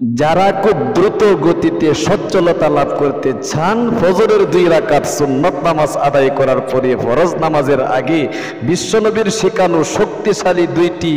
যারা খুব দ্রুত গতিতে সচ্ছলতা লাভ করতে চান, ফজরের 2 রাকাত সুন্নত নামাজ আদায় করার পরে ফরজ নামাজের আগে বিশ্বনবীর শেখানো শক্তিশালী 2টি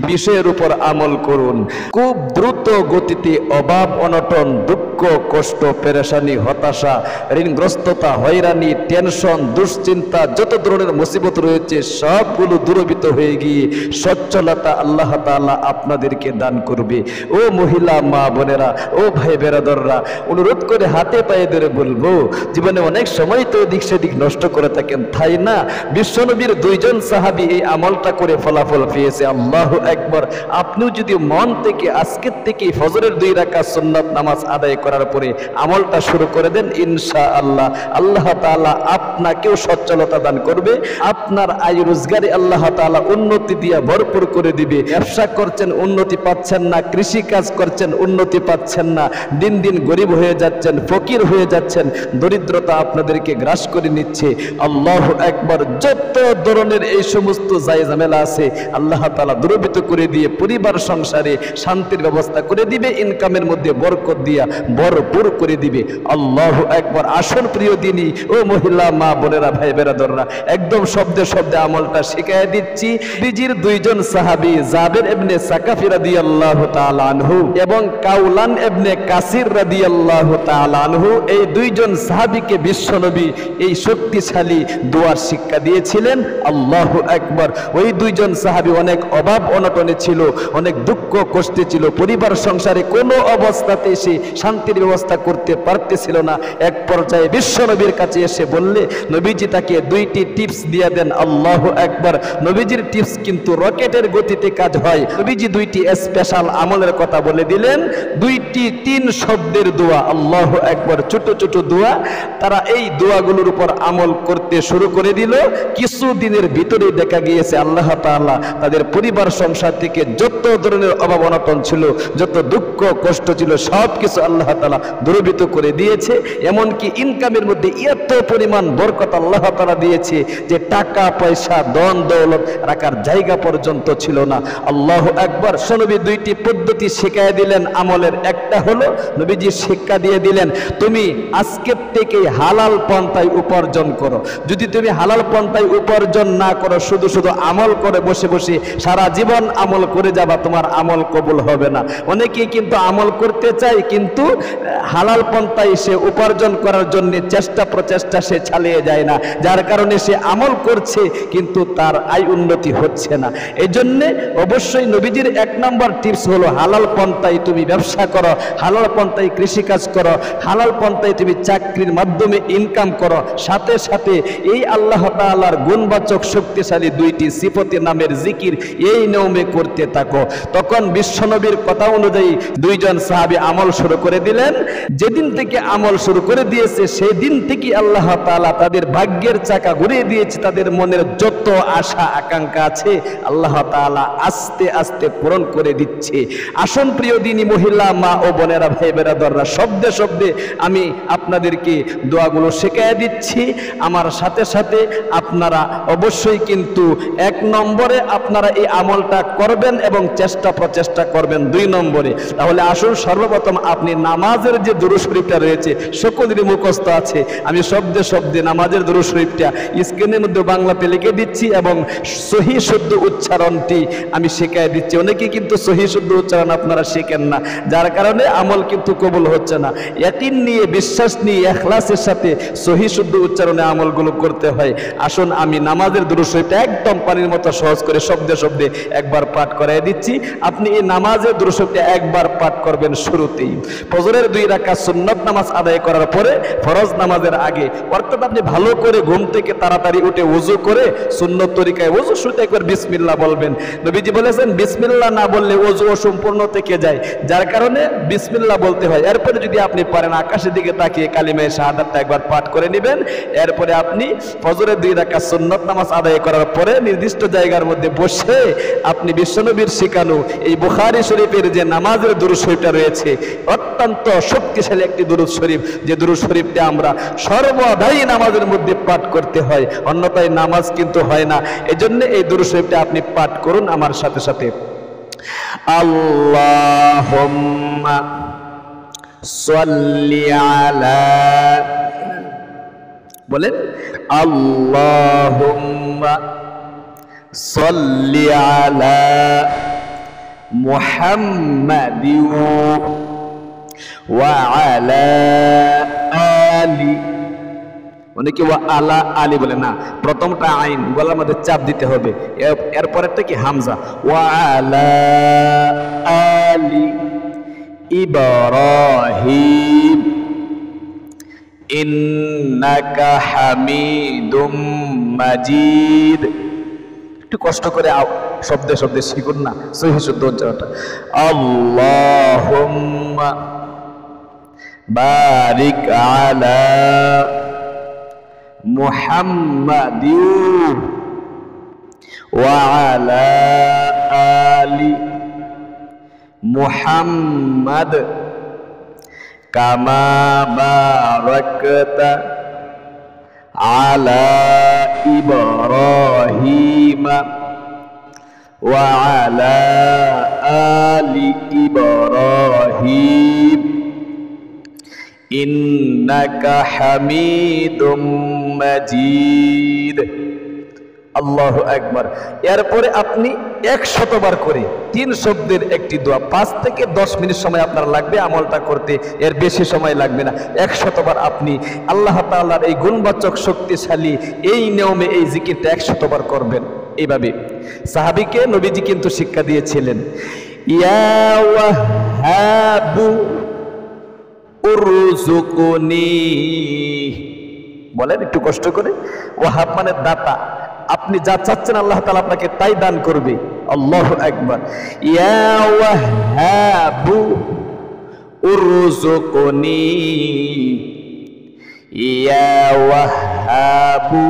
বিষয়ের উপর আমল করুন। খুব দ্রুত গতিতে অভাব অনটন, দুঃখ কষ্ট, পেরেশানি, হতাশা, ঋণগ্রস্ততা, হয়রানি, টেনশন, দুশ্চিন্তা, যত ধরনের মুসিবত রয়েছে সবগুলো দূরীভূত হয়ে গিয়ে সচ্ছলতা আল্লাহ তাআলা আপনাদেরকে দান করবে। ও মহিলা মা বোনেরা, ও ভাই বেরাদররা, অনুরোধ করে হাতে পায়ে ধরে বলবো, জীবনে অনেক সময় তো এদিক সেদিক নষ্ট করে থাকেন, তাই না? বিশ্বনবীর 2 জন সাহাবী এই আমলটা করে ফলাফল পেয়েছে। আল্লাহু আকবার। আপনিও যদি মন থেকে আজকের থেকে ফজরের 2 রাকাত সুন্নাত নামাজ আদায় করার পরে আমলটা শুরু করে দেন, ইনশাআল্লাহ আল্লাহ তাআলা আপনাকেও সচ্ছলতা দান করবে। আপনার আয় রোজগারে আল্লাহ তাআলা উন্নতি দিয়ে ভরপুর করে দিবে। ব্যবসা করছেন, উন্নতি পাচ্ছেন না, কৃষি কাজ করছেন, উন্নতি পাচ্ছেন না, দিন দিন গরিব হয়ে যাচ্ছেন, ফকির হয়ে যাচ্ছেন, দরিদ্রতা আপনাদেরকে গ্রাস করে নিচ্ছে। আল্লাহু আকবার। যত ধরনের এই সমস্ত ঝামেলা আছে আল্লাহ তাআলা দূরীভূত করে দিয়ে পরিবার সংসারে শান্তির ব্যবস্থা করে দিবে, ইনকামের মধ্যে বরকত দিয়া ভরপুর করে দিবে। আল্লাহু আকবার। আসল প্রিয় দিনী ও মহিলা মা বোনেরা, ভাই বেরাদররা, একদম শব্দে শব্দে আমলটা শিখাইয়া দিচ্ছি। নবীজির 2 জন সাহাবী জাবের ইবনে সাকাফি রাদিয়াল্লাহু তাআলা আনহু এবং কাউলান ইবনে কাসির রাদিয়াল্লাহু তাআলা আনহু, এই 2 জন সাহাবীকে বিশ্বনবী এই শক্তিশালী দোয়ার শিক্ষা দিয়েছিলেন। আল্লাহু আকবার। ওই 2 জন সাহাবী অনেক অভাব অনটনে ছিল, অনেক দুঃখ কষ্টে ছিল, পরিবার সংসারে কোনো অবস্থাতে সে শান্তির ব্যবস্থা করতে পারতেছিল না। এক পর্যায়ে বিশ্বনবীর কাছে এসে বললে নবীজি তাকে 2টি টিপস দিয়ে দেন। আল্লাহু আকবার। নবীজির টিপস কিন্তু রকেটের গতিতে কাজ হয়। নবীজি 2টি স্পেশাল আমলের কথা বলে দিলেন, 2টি 3 শব্দের দোয়া। আল্লাহু আকবার। ছোট ছোট দোয়া। তারা এই দোয়াগুলোর উপর আমল করতে শুরু করে দিল। কিছু দিনের ভিতরে দেখা গিয়েছে আল্লাহ তাআলা তাদের পরিবার সংসার থেকে যত ধরনের অভাব অনটন ছিল, যত দুঃখ কষ্ট ছিল, সব কিছু আল্লাহ তাআলা দূরীভূত করে দিয়েছে। এমনকি ইনকামের মধ্যে এত পরিমাণ বরকত আল্লাহ তাআলা দিয়েছে যে টাকা পয়সা ধন দৌলত রাখার জায়গা পর্যন্ত ছিল না। আল্লাহু আকবার। নবী 2টি পদ্ধতি শিখিয়ে দিলেন আমলের। একটা হলো নবীজি শিক্ষা দিয়ে দিলেন, তুমি আজকের থেকে হালাল পন্থায় উপার্জন করো। যদি তুমি হালাল পন্থায় উপার্জন না করো, শুধু শুধু আমল করে বসে বসে সারা জীবন আমল করে যাবা, তোমার আমল কবুল হবে না। অনেকেই কিন্তু আমল করতে চায়, কিন্তু হালাল পন্থায় সে উপার্জন করার জন্য চেষ্টা প্রচেষ্টা সে চালিয়ে যায় না, যার কারণে সে আমল করছে কিন্তু তার আয় উন্নতি হচ্ছে না। এই জন্যে অবশ্যই নবীজির 1 নম্বর টিপস হলো হালাল পন্থায় তুমি ব্যবসা করো, হালাল পন্থায় কৃষিকাজ করো, হালাল পন্থায় তুমি চাকরির মাধ্যমে ইনকাম করো। সাথে সাথে এই আল্লাহ তাআলার গুণবাচক শক্তিশালী 2টি সিফতের নামের জিকির এই নিয়মে করতে থাকো। তখন বিশ্বনবীর কথা অনুযায়ী 2 জন সাহাবী আমল শুরু করে দিলেন। যেদিন থেকে আমল শুরু করে দিয়েছে সেই দিন থেকে আল্লাহ তাআলা তাদের ভাগ্যের চাকা ঘুরিয়ে দিয়েছে। তাদের মনের যত আশা আকাঙ্ক্ষা আছে আল্লাহ তাআলা আস্তে আস্তে পূরণ করে দিচ্ছে। আসুন প্রিয় দিনী মহিলা মা ও বোনেরা, ভাই বেরাদররা, শব্দে শব্দে আমি আপনাদেরকে দোয়াগুলো শিখিয়ে দিচ্ছি। আমার সাথে সাথে আপনারা অবশ্যই কিন্তু 1 নম্বরে আপনারা এই আমলটা করবেন এবং চেষ্টা প্রচেষ্টা করবেন 2 নম্বরে। তাহলে আসুন সর্বপ্রথম আপনি নামাজের যে দুরূদ শরীফটা রয়েছে সকলেরই মুখস্থ আছে, আমি শব্দে শব্দে নামাজের দুরূদ শরীফটা স্ক্রিনের মধ্যে বাংলাতে লিখে দিচ্ছি এবং সহি শুদ্ধ উচ্চারণটি আমি শিখিয়ে দিচ্ছি। অনেকেই কিন্তু সহি শুদ্ধ উচ্চারণ আপনারা শিখেন না, যার কারণে আমল কিন্তু কবুল হচ্ছে না। ইয়াকিন নিয়ে, বিশ্বাস নিয়ে, ইখলাসের সাথে সহি শুদ্ধ উচ্চারণে আমলগুলো করতে হয়। আসুন আমি নামাজের দুরূদ শরীফটা একদম পানির মতো সহজ করে শব্দে শব্দে একবার পাঠ করাই দিচ্ছি। আপনি এই নামাজের দুরূদ শরীফটা একবার পাঠ করবেন শুরুতেই। ফজরের 2 রাকাত সুন্নাত নামাজ আদায় করার পরে ফরজ নামাজের আগে, অর্থাৎ আপনি ভালো করে ঘুম থেকে তাড়াতাড়ি উঠে ওযু করে সুন্নত তরিকায় ওযু শুরুতে একবার বিসমিল্লাহ বলবেন। নবীজি বলেছেন বিসমিল্লাহ না বললে ওযু অসম্পূর্ণ থেকে যায়, যার কারণে বিসমিল্লাহ বলতে হয়। এরপরে যদি আপনি পারেন আকাশের দিকে তাকিয়ে কালিমায়ে শাহাদাতটা একবার পাঠ করে নেবেন। এরপরে আপনি ফজরের 2 রাকাত সুন্নাত নামাজ আদায় করার পরে নির্দিষ্ট জায়গার মধ্যে বসে আপনি বিশ্বনবীর শিখানো এই বুখারী শরীফের যে নামাজের দুরূদ শরীফটা রয়েছে, অত্যন্ত শক্তিশালী একটি দুরূদ শরীফ, যে দুরূদ শরীফটা আমরা সর্বদাই নামাজের মধ্যে পাঠ করতে হয়, অন্যথায় নামাজ কিন্তু হয় না। এজন্য এই দুরূদ শরীফটা আপনি পাঠ করুন আমার সাথে সাথে। আল্লাহুম্মা সাল্লি আলা, বলেন আল্লাহুম্মা সাল্লি আলা মুহাম্মাদিন ওয়া আলা আলি। অনেকে ওয়া আলা আলি বলে না, প্রথমটা আইন গলার মধ্যে চাপ দিতে হবে, এরপরেরটা কি হামজা। ওয়া আলা আলি ইব্রাহিম ইন্নাকা হামিদুম মাজিদ। একটু কষ্ট করে শব্দে শব্দে শিখুন না, সহিহ শুদ্ধ উচ্চারণটা। আল্লাহুম্মা বারিক আলা মুহাম্মাদিন ওয়া আলা আলি মুহাম্মাদ কামা বারাকতা আলা ইব্রাহিম ওয়া আলা আলি ইব্রাহিম ইন্নাকা হামিদুম মাজিদ। আল্লাহু আকবার। এরপরে আপনি 100 বার করে 3 শব্দের একটি দোয়া, 5 থেকে 10 মিনিট সময় আপনার লাগবে আমলটা করতে, এর বেশি সময় লাগবে না। 100 বার আপনি আল্লাহ তাআলার এই গুণবাচক শক্তিশালী এই নিয়মে এই জিকিরটা 100 বার করবেন। এইভাবে সাহাবীকে নবীজি কিন্তু শিক্ষা দিয়েছিলেন, ইয়া ওয়াহাবু উরযুকুনি। বলেন একটু কষ্ট করে, ওয়াহাব মানে দাতা, আপনি যা চাচ্ছেন আল্লাহ তাআলা আপনাকে তাই দান করবে। আল্লাহু আকবার। ইয়া ওয়াহাবু উরযুকুনি, ইয়া ওয়াহাবু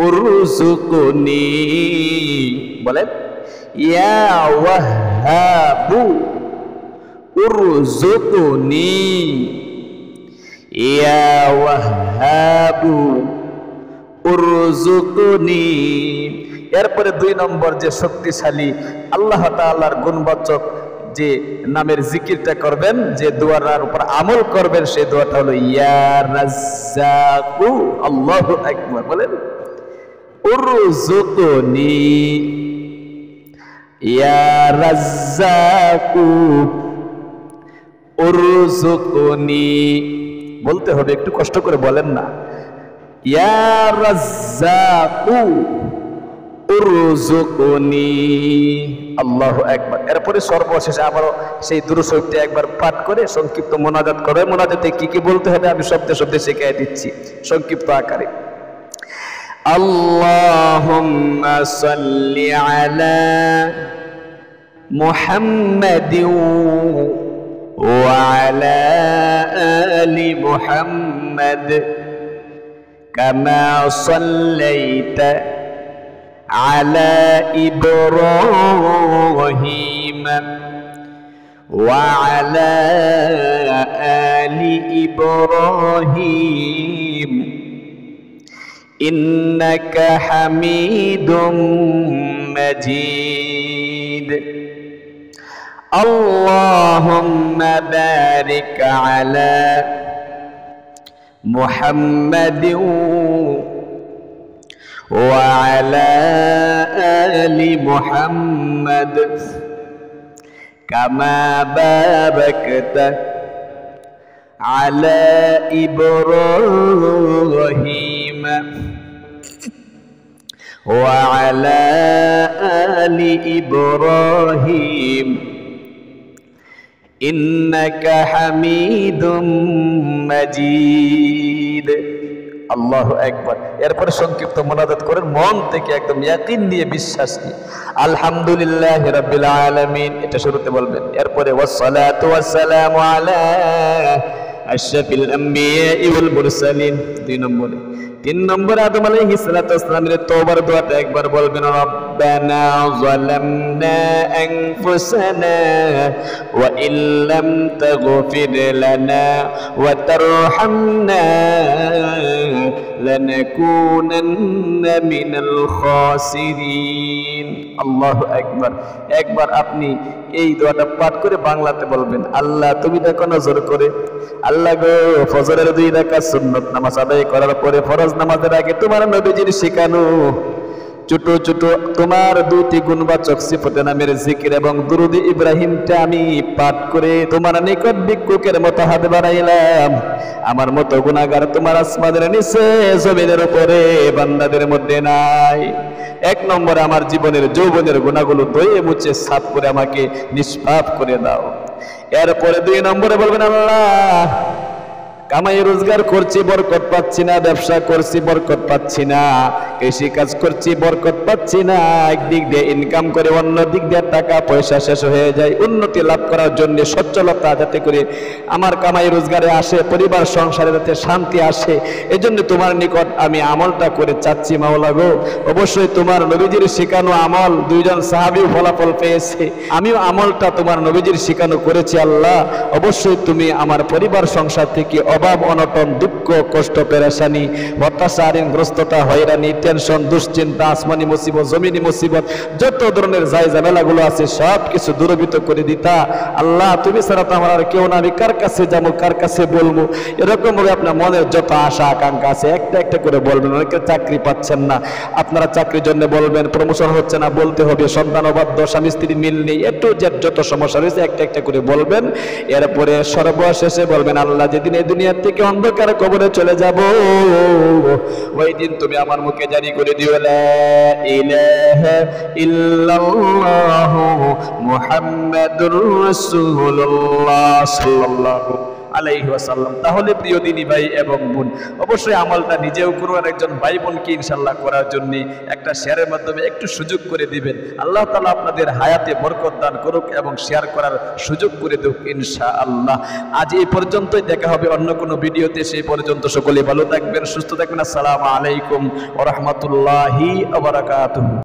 উরযুকুনি। বলেন ইয়া ওয়াহাবু উরযুকুনি, ইয়া ওয়াহাবু উরযুকুনি। এরপরে 2 নম্বর যে শক্তিশালী আল্লাহ তাআলার গুণবাচক যে নামের জিকিরটা করবেন, যে দোয়ার উপর আমল করবেন, সেই দোয়াটা হলো ইয়া রাজ্জাকু। আল্লাহু আকবার। বলেন উরযুকুনি, ইয়া রাজ্জাকু উরযুকুনি। বলতে হবে, একটু কষ্ট করে বলেন না, ইয়া রাজ্জাকু উরযুকুনি। আল্লাহু আকবার। এরপরে সর্বশেষে আবারও সেই দুরূদ শরীফটি একবার পাঠ করে সংক্ষিপ্ত মোনাজাত করে, মোনাজাতে কি কি বলতে হবে আমি শব্দে শব্দে শিখিয়ে দিচ্ছি সংক্ষিপ্ত আকারে। আল্লাহুম্মা সাল্লি আলা মুহাম্মাদিন ওয়া আলা আলি মুহাম্মাদ কামা সাল্লাইতা আলা ইব্রাহিম ওয়া আলা আলি ইব্রাহিম ইন্নাকা হামিদুম মাজিদ। আল্লাহুম্মা বারিক আলা মুহাম্মাদিন ওয়া আলা আলি মুহাম্মাদ কামা বারাকতা আলা ইব্রাহিম ওয়া আলা আলি ইব্রাহিম ইন্নাকা হামিদুম মাজিদ। আল্লাহু আকবার। এরপর সংক্ষিপ্ত মোনাজাত করেন মন থেকে, একদম ইয়াকিন নিয়ে, বিশ্বাস নিয়ে, আলহামদুলিল্লাহি রাব্বিল আলামিন, এটা শুরুতে বলবেন। এরপরে ওয়াসসালাতু ওয়াসসালামু আলা আশরাফিল আম্বিয়া ওয়াল মুরসালিন 2 নম্বরে। 3 নম্বরে আদম আলাইহিস সালাতু ওয়াসসালামের তওবার দোয়াটা একবার বলবেন, রব্বানা যালামনা আনফুসানা ওয়া ইল্লাম তাগফির লানা ওয়া তারহামনা লানাকুনান্না মিনাল খাসিরিন। আল্লাহু আকবার। একবার আপনি এই দোয়াটা পাঠ করে বাংলাতে বলবেন, আল্লাহ তুমি দেখো নজর করে, আল্লাহ গো ফজরের 2 রাকাত সুন্নত নামাজ আদায় করার পরে ফরজ নামাজের আগে তোমার নবীজির শেখানো ছোট ছোট তোমার 2টি গুণবাচক সিফতে নামের জিকির এবং দুরুদ ইব্রাহিমটা আমি পাঠ করে তোমার নিকট ভিক্ষুকের মতো হাত বাড়াইলাম। আমার মতো গুনাহগার তোমার আসমানের নিচে জমিনের উপরে বান্দাদের মধ্যে নাই। 1 নম্বরে আমার জীবনের যৌবনের গুনাহগুলো ধুয়ে মুছে সাফ করে আমাকে নিষ্পাপ করে দাও। এরপরে 2 নম্বরে বলবেন, আল্লাহ কামাই রোজগার করছি বরকত পাচ্ছি না, ব্যবসা করছি বরকত পাচ্ছি না, কৃষি কাজ করছি বরকত পাচ্ছি না, একদিক দিয়ে ইনকাম করে অন্য দিক দিয়ে টাকা পয়সা শেষ হয়ে যায়। উন্নতি লাভ করার জন্য সচ্ছলতা যাতে করে আমার কামাই রোজগারে আসে, পরিবার সংসারে যাতে শান্তি আসে, এজন্য তোমার নিকট আমি আমলটা করে চাচ্ছি মাওলা গো। অবশ্যই তোমার নবীজির শেখানো আমল 2 জন সাহাবী ফলাফল পেয়েছে, আমিও আমলটা তোমার নবীজির শেখানো করেছি। আল্লাহ অবশ্যই তুমি আমার পরিবার সংসার থেকে অভাব অনটন দুঃখ কষ্ট পেরেশানি হতাশা ঋণগ্রস্ততা হয়রানি টেনশন দুশ্চিন্তা আসমানি মুসিবত জমিনি মুসিবত যত ধরনের জায় ঝামেলাগুলো আছে সব কিছু দূরীভূত করে দিতা। আল্লাহ তুমি ছাড়া তো আমার আর কেউ না, আমি কার কাছে যাবো কার কাছে বলবো, এরকম ভাবে আপনার মনের যত আশা আকাঙ্ক্ষা আছে একটা একটা করে বলবেন। অনেকে চাকরি পাচ্ছেন না, আপনারা চাকরির জন্য বলবেন, প্রমোশন হচ্ছে না বলতে হবে, সন্তান অবাধ্য স্বামী স্ত্রী মিল নেই, একটু যত সমস্যা রয়েছে একটা একটা করে বলবেন। এরপরে সর্বশেষে বলবেন, আল্লাহ যেদিন এই দুনিয়া থেকে অন্ধকার কবরে চলে যাব ওই দিন তুমি আমার মুখে জারি করে দিও লা ইলাহা ইল্লাল্লাহু মুহাম্মাদুর রাসূলুল্লাহ সাল্লাল্লাহু আলাইহি ওয়াসাল্লাম। তাহলে প্রিয় দিনী ভাই এবং বোন, অবশ্যই আমলটা নিজেও করুন আর একজন ভাই বোনকে ইনশাআল্লাহ করার জন্য একটা শেয়ারের মাধ্যমে একটু সুযোগ করে দিবেন। আল্লাহ তাআলা আপনাদের হায়াতে বরকত দান করুক এবং শেয়ার করার সুযোগ করে দেব ইনশাআল্লাহ। আজ এই পর্যন্তই, দেখা হবে অন্য কোনো ভিডিওতে। সেই পর্যন্ত সকলে ভালো থাকবেন, সুস্থ থাকবেন। আসসালামু আলাইকুম ওয়া রাহমাতুল্লাহি ওয়া বারাকাতুহু।